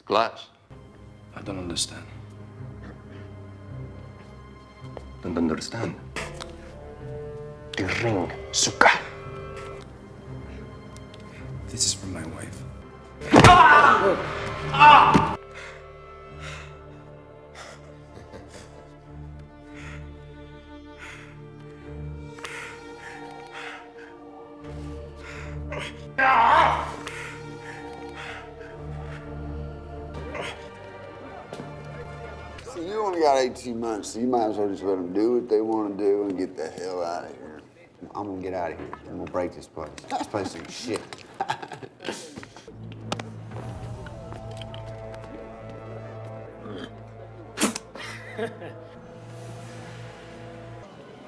Glass. I don't understand. Don't understand. The ring, suka. This is from my wife. See, you only got 18 months, so you might as well just let them do what they want to do and get the hell out of here. I'm gonna get out of here. I'm gonna break this place. This place ain't shit.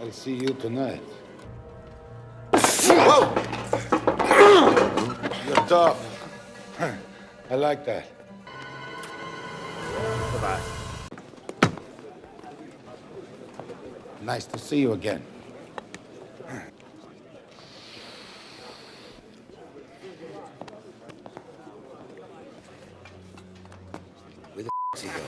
I'll see you tonight. Whoa! You're tough. I like that. Goodbye. Nice to see you again. Where the is he going?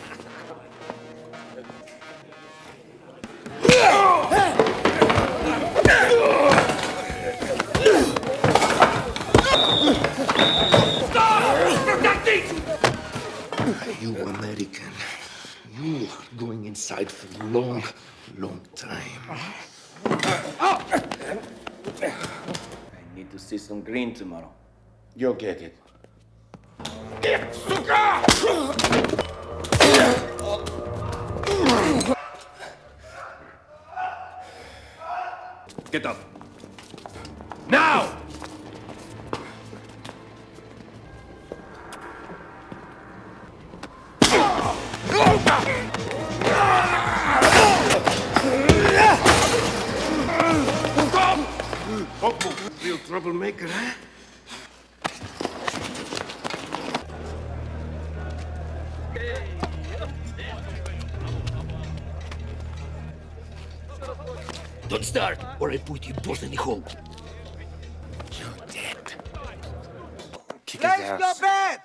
You American. You going inside for a long, long time. I need to see some green tomorrow. You'll get it. Get up. Now! Real troublemaker, huh? Don't start, or I put you both in the hole. You're dead. Kick his ass.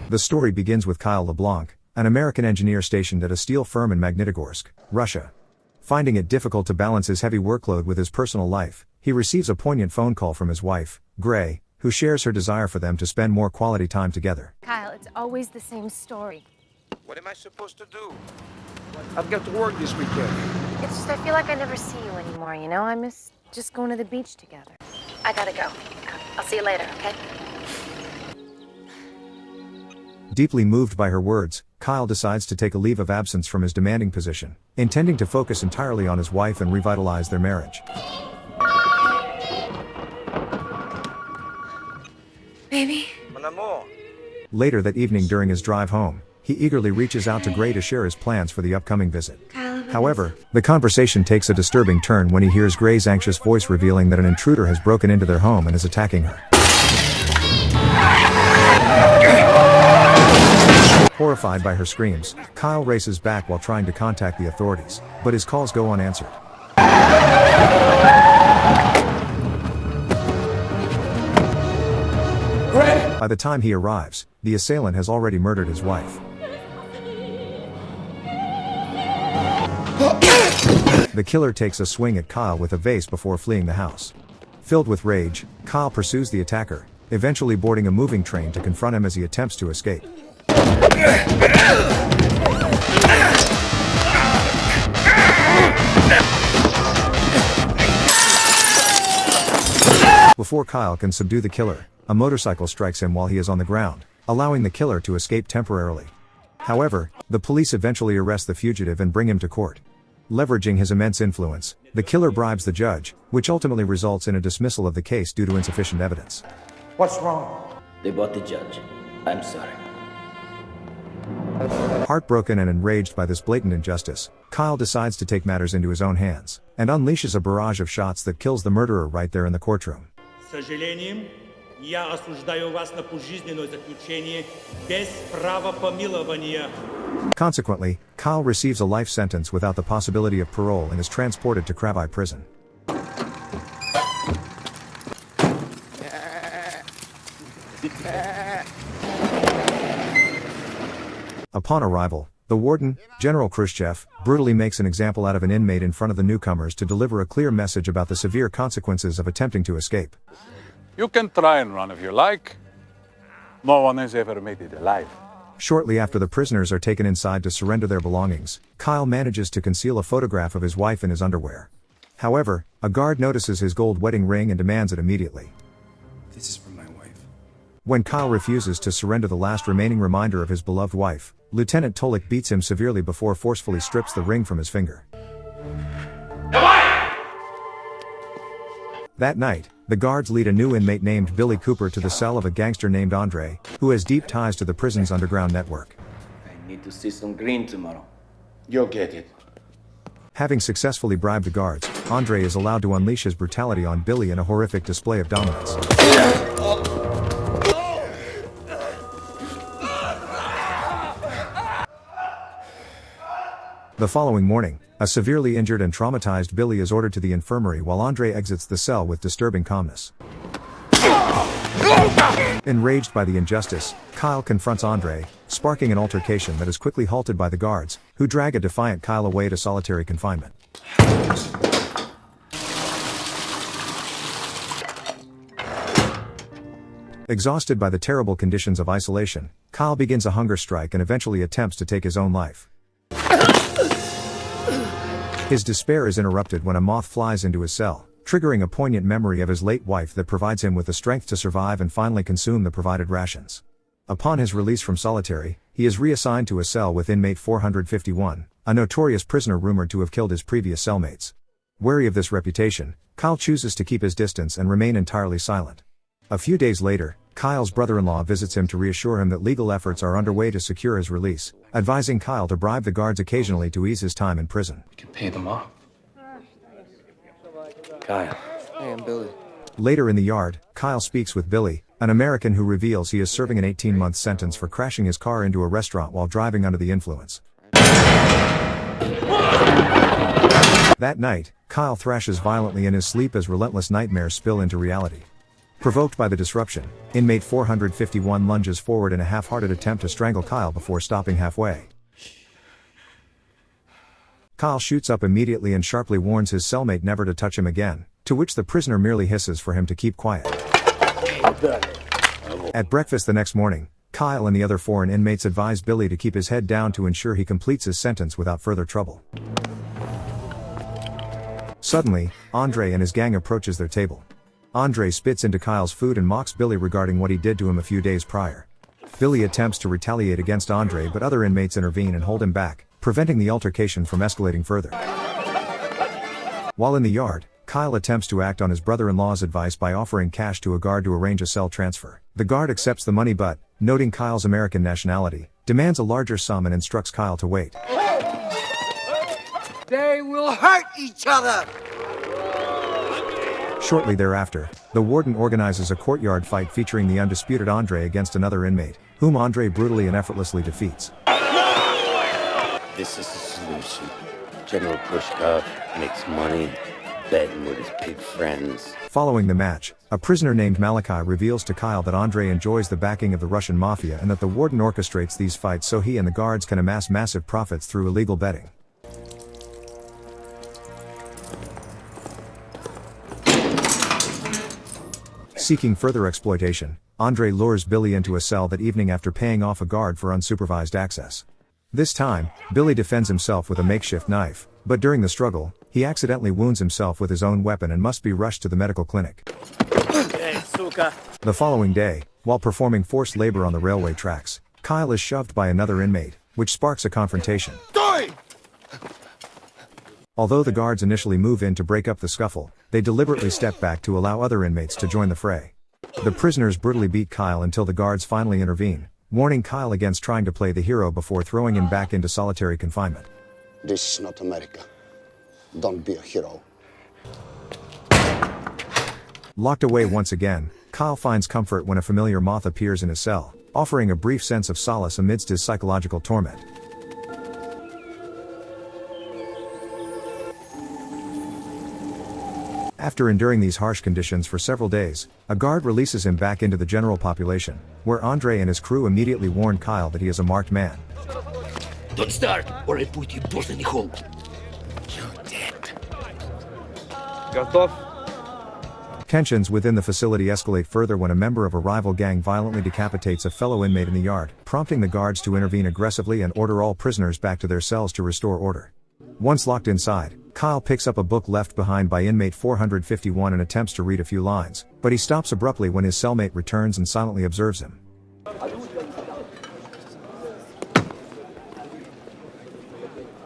The story begins with Kyle LeBlanc, an American engineer stationed at a steel firm in Magnitogorsk, Russia. Finding it difficult to balance his heavy workload with his personal life, he receives a poignant phone call from his wife, Gray, who shares her desire for them to spend more quality time together. Kyle, it's always the same story. What am I supposed to do? I've got to work this weekend. It's just I feel like I never see you anymore, you know? I miss just going to the beach together. I gotta go. I'll see you later, okay? Deeply moved by her words, Kyle decides to take a leave of absence from his demanding position, intending to focus entirely on his wife and revitalize their marriage. Baby? Mon amour. Later that evening during his drive home, he eagerly reaches out to Gray to share his plans for the upcoming visit. Kyle, However, the conversation takes a disturbing turn when he hears Gray's anxious voice revealing that an intruder has broken into their home and is attacking her. Horrified by her screams, Kyle races back while trying to contact the authorities, but his calls go unanswered. By the time he arrives, the assailant has already murdered his wife. The killer takes a swing at Kyle with a vase before fleeing the house. Filled with rage, Kyle pursues the attacker, eventually boarding a moving train to confront him as he attempts to escape. Before Kyle can subdue the killer, a motorcycle strikes him while he is on the ground, allowing the killer to escape temporarily. However, the police eventually arrest the fugitive and bring him to court. Leveraging his immense influence, the killer bribes the judge, which ultimately results in a dismissal of the case due to insufficient evidence. What's wrong? They bought the judge. I'm sorry. Heartbroken and enraged by this blatant injustice, Kyle decides to take matters into his own hands, and unleashes a barrage of shots that kills the murderer right there in the courtroom. С сожалением, я осуждаю вас на пожизненное заключение без права помилования. Consequently, Kyle receives a life sentence without the possibility of parole and is transported to Krabi prison. Upon arrival, the warden, General Khrushchev, brutally makes an example out of an inmate in front of the newcomers to deliver a clear message about the severe consequences of attempting to escape. You can try and run if you like. No one has ever made it alive. Shortly after the prisoners are taken inside to surrender their belongings, Kyle manages to conceal a photograph of his wife in his underwear. However, a guard notices his gold wedding ring and demands it immediately. This is for my wife. When Kyle refuses to surrender the last remaining reminder of his beloved wife, Lieutenant Tolik beats him severely before forcefully strips the ring from his finger. That night, the guards lead a new inmate named Billy Cooper to the cell of a gangster named Andre, who has deep ties to the prison's underground network. I need to see some green tomorrow. You'll get it. Having successfully bribed the guards, Andre is allowed to unleash his brutality on Billy in a horrific display of dominance. The following morning, a severely injured and traumatized Billy is ordered to the infirmary while Andre exits the cell with disturbing calmness. Enraged by the injustice, Kyle confronts Andre, sparking an altercation that is quickly halted by the guards, who drag a defiant Kyle away to solitary confinement. Exhausted by the terrible conditions of isolation, Kyle begins a hunger strike and eventually attempts to take his own life. His despair is interrupted when a moth flies into his cell, triggering a poignant memory of his late wife that provides him with the strength to survive and finally consume the provided rations. Upon his release from solitary, he is reassigned to a cell with inmate 451, a notorious prisoner rumored to have killed his previous cellmates. Wary of this reputation, Kyle chooses to keep his distance and remain entirely silent. A few days later, Kyle's brother-in-law visits him to reassure him that legal efforts are underway to secure his release, advising Kyle to bribe the guards occasionally to ease his time in prison. We can pay them off. Kyle. Hey, I'm Billy. Later in the yard, Kyle speaks with Billy, an American who reveals he is serving an 18-month sentence for crashing his car into a restaurant while driving under the influence. That night, Kyle thrashes violently in his sleep as relentless nightmares spill into reality. Provoked by the disruption, inmate 451 lunges forward in a half-hearted attempt to strangle Kyle before stopping halfway. Kyle shoots up immediately and sharply warns his cellmate never to touch him again, to which the prisoner merely hisses for him to keep quiet. At breakfast the next morning, Kyle and the other foreign inmates advise Billy to keep his head down to ensure he completes his sentence without further trouble. Suddenly, Andre and his gang approaches their table. Andre spits into Kyle's food and mocks Billy regarding what he did to him a few days prior. Billy attempts to retaliate against Andre, but other inmates intervene and hold him back, preventing the altercation from escalating further. While in the yard, Kyle attempts to act on his brother-in-law's advice by offering cash to a guard to arrange a cell transfer. The guard accepts the money but, noting Kyle's American nationality, demands a larger sum and instructs Kyle to wait. They will hurt each other! Shortly thereafter, the warden organizes a courtyard fight featuring the undisputed Andre against another inmate, whom Andre brutally and effortlessly defeats. This is the solution. General Khrushchev makes money betting with his pig friends. Following the match, a prisoner named Malachi reveals to Kyle that Andre enjoys the backing of the Russian mafia and that the warden orchestrates these fights so he and the guards can amass massive profits through illegal betting. Seeking further exploitation, Andre lures Billy into a cell that evening after paying off a guard for unsupervised access. This time, Billy defends himself with a makeshift knife, but during the struggle, he accidentally wounds himself with his own weapon and must be rushed to the medical clinic. The following day, while performing forced labor on the railway tracks, Kyle is shoved by another inmate, which sparks a confrontation. Although the guards initially move in to break up the scuffle, they deliberately step back to allow other inmates to join the fray. The prisoners brutally beat Kyle until the guards finally intervene, warning Kyle against trying to play the hero before throwing him back into solitary confinement. This is not America. Don't be a hero. Locked away once again, Kyle finds comfort when a familiar moth appears in his cell, offering a brief sense of solace amidst his psychological torment. After enduring these harsh conditions for several days, a guard releases him back into the general population, where Andre and his crew immediately warn Kyle that he is a marked man. Don't start, or I put you both in the hole. You're dead. Готов? Tensions within the facility escalate further when a member of a rival gang violently decapitates a fellow inmate in the yard, prompting the guards to intervene aggressively and order all prisoners back to their cells to restore order. Once locked inside, Kyle picks up a book left behind by inmate 451 and attempts to read a few lines, but he stops abruptly when his cellmate returns and silently observes him.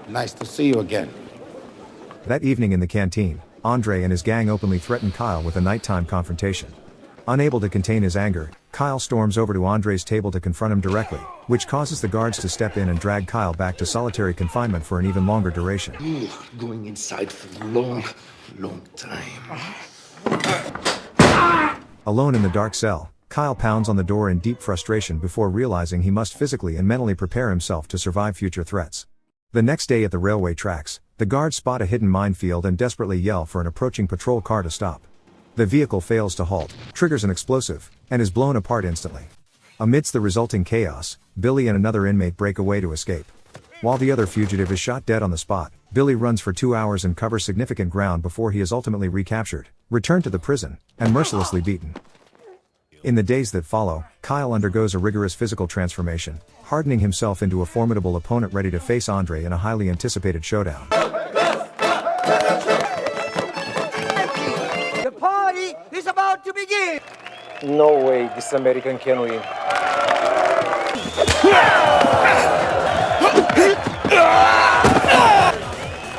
Nice to see you again. That evening in the canteen, Andre and his gang openly threaten Kyle with a nighttime confrontation. Unable to contain his anger, Kyle storms over to Andre's table to confront him directly, which causes the guards to step in and drag Kyle back to solitary confinement for an even longer duration. Going inside for a long, long time. Alone in the dark cell, Kyle pounds on the door in deep frustration before realizing he must physically and mentally prepare himself to survive future threats. The next day at the railway tracks, the guards spot a hidden minefield and desperately yell for an approaching patrol car to stop. The vehicle fails to halt, triggers an explosive, and is blown apart instantly. Amidst the resulting chaos, Billy and another inmate break away to escape. While the other fugitive is shot dead on the spot, Billy runs for 2 hours and covers significant ground before he is ultimately recaptured, returned to the prison, and mercilessly beaten. In the days that follow, Kyle undergoes a rigorous physical transformation, hardening himself into a formidable opponent ready to face Andre in a highly anticipated showdown. The party is about to begin! No way this American can win.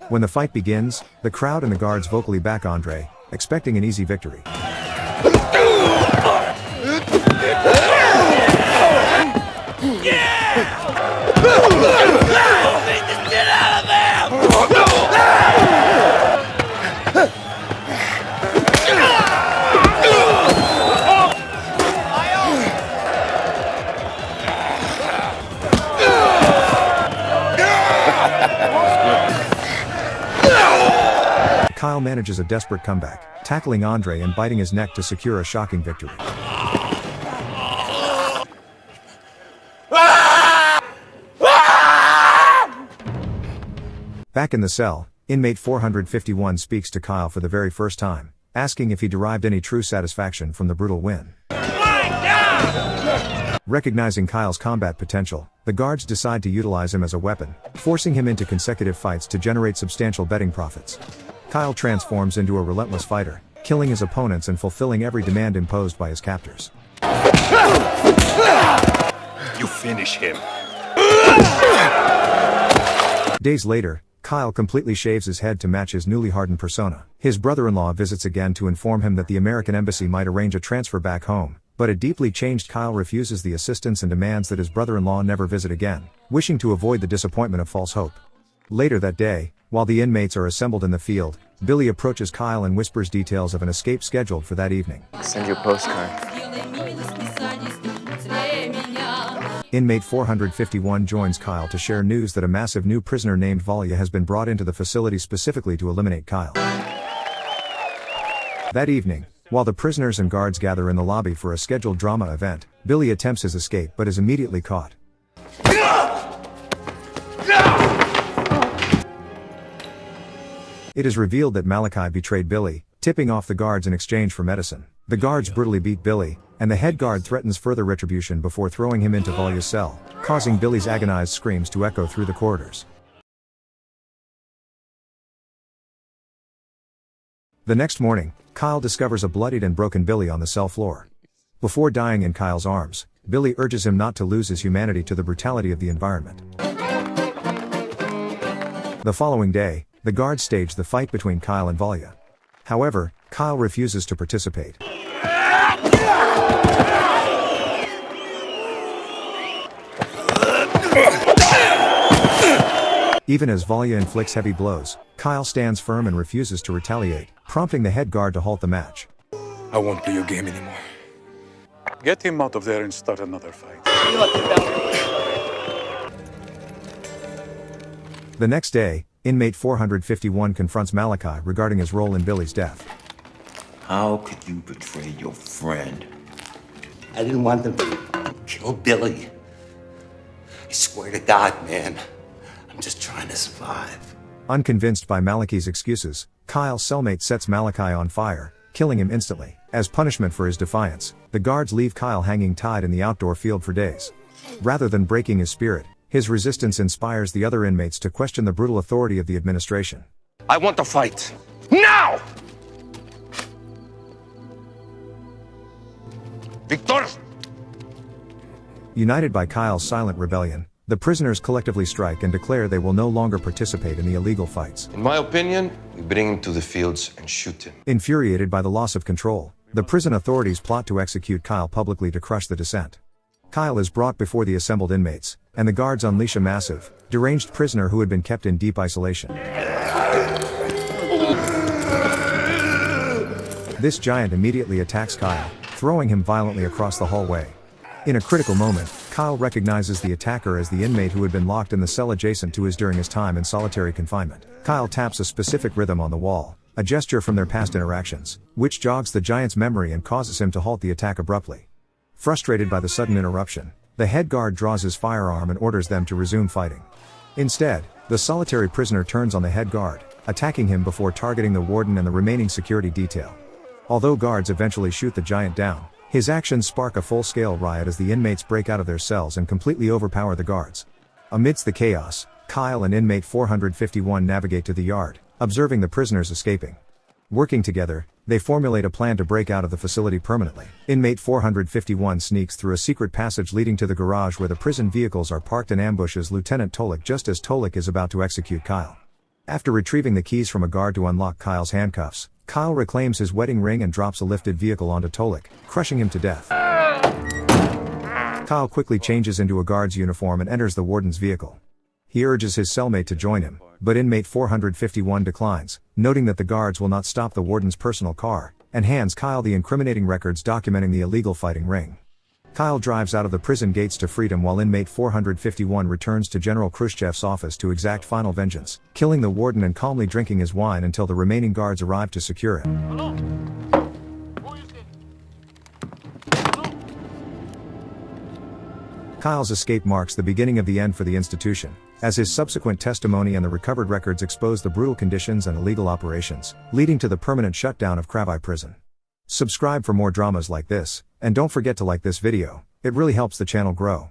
When the fight begins, the crowd and the guards vocally back Andre, expecting an easy victory. Kyle manages a desperate comeback, tackling Andre and biting his neck to secure a shocking victory. Back in the cell, inmate 451 speaks to Kyle for the very first time, asking if he derived any true satisfaction from the brutal win. Recognizing Kyle's combat potential, the guards decide to utilize him as a weapon, forcing him into consecutive fights to generate substantial betting profits. Kyle transforms into a relentless fighter, killing his opponents and fulfilling every demand imposed by his captors. You finish him. Days later, Kyle completely shaves his head to match his newly hardened persona. His brother-in-law visits again to inform him that the American embassy might arrange a transfer back home, but a deeply changed Kyle refuses the assistance and demands that his brother-in-law never visit again, wishing to avoid the disappointment of false hope. Later that day, while the inmates are assembled in the field, Billy approaches Kyle and whispers details of an escape scheduled for that evening. Send you a postcard. Inmate 451 joins Kyle to share news that a massive new prisoner named Valya has been brought into the facility specifically to eliminate Kyle. That evening, while the prisoners and guards gather in the lobby for a scheduled drama event, Billy attempts his escape but is immediately caught. It is revealed that Malachi betrayed Billy, tipping off the guards in exchange for medicine. The guards brutally beat Billy, and the head guard threatens further retribution before throwing him into Valya's cell, causing Billy's agonized screams to echo through the corridors. The next morning, Kyle discovers a bloodied and broken Billy on the cell floor. Before dying in Kyle's arms, Billy urges him not to lose his humanity to the brutality of the environment. The following day, the guards stage the fight between Kyle and Valya. However, Kyle refuses to participate. Even as Valia inflicts heavy blows, Kyle stands firm and refuses to retaliate, prompting the head guard to halt the match. I won't play your game anymore. Get him out of there and start another fight. The next day, inmate 451 confronts Malachi regarding his role in Billy's death. How could you betray your friend? I didn't want them to kill Billy. I swear to God, man. I'm just trying to survive. Unconvinced by Malachi's excuses, Kyle's cellmate sets Malachi on fire, killing him instantly. As punishment for his defiance, the guards leave Kyle hanging tied in the outdoor field for days. Rather than breaking his spirit, his resistance inspires the other inmates to question the brutal authority of the administration. I want to fight. Now! Victor! United by Kyle's silent rebellion, the prisoners collectively strike and declare they will no longer participate in the illegal fights. In my opinion, we bring him to the fields and shoot him. Infuriated by the loss of control, the prison authorities plot to execute Kyle publicly to crush the dissent. Kyle is brought before the assembled inmates, and the guards unleash a massive, deranged prisoner who had been kept in deep isolation. This giant immediately attacks Kyle, throwing him violently across the hallway. In a critical moment, Kyle recognizes the attacker as the inmate who had been locked in the cell adjacent to his during his time in solitary confinement. Kyle taps a specific rhythm on the wall, a gesture from their past interactions, which jogs the giant's memory and causes him to halt the attack abruptly. Frustrated by the sudden interruption, the head guard draws his firearm and orders them to resume fighting. Instead, the solitary prisoner turns on the head guard, attacking him before targeting the warden and the remaining security detail. Although guards eventually shoot the giant down, his actions spark a full-scale riot as the inmates break out of their cells and completely overpower the guards. Amidst the chaos, Kyle and inmate 451 navigate to the yard, observing the prisoners escaping. Working together, they formulate a plan to break out of the facility permanently. Inmate 451 sneaks through a secret passage leading to the garage where the prison vehicles are parked and ambushes Lieutenant Tolik just as Tolik is about to execute Kyle. After retrieving the keys from a guard to unlock Kyle's handcuffs, Kyle reclaims his wedding ring and drops a lifted vehicle onto Tolik, crushing him to death. Kyle quickly changes into a guard's uniform and enters the warden's vehicle. He urges his cellmate to join him, but inmate 451 declines, noting that the guards will not stop the warden's personal car, and hands Kyle the incriminating records documenting the illegal fighting ring. Kyle drives out of the prison gates to freedom while inmate 451 returns to General Khrushchev's office to exact final vengeance, killing the warden and calmly drinking his wine until the remaining guards arrive to secure him. Kyle's escape marks the beginning of the end for the institution, as his subsequent testimony and the recovered records expose the brutal conditions and illegal operations, leading to the permanent shutdown of Kravai prison. Subscribe for more dramas like this, and don't forget to like this video, it really helps the channel grow.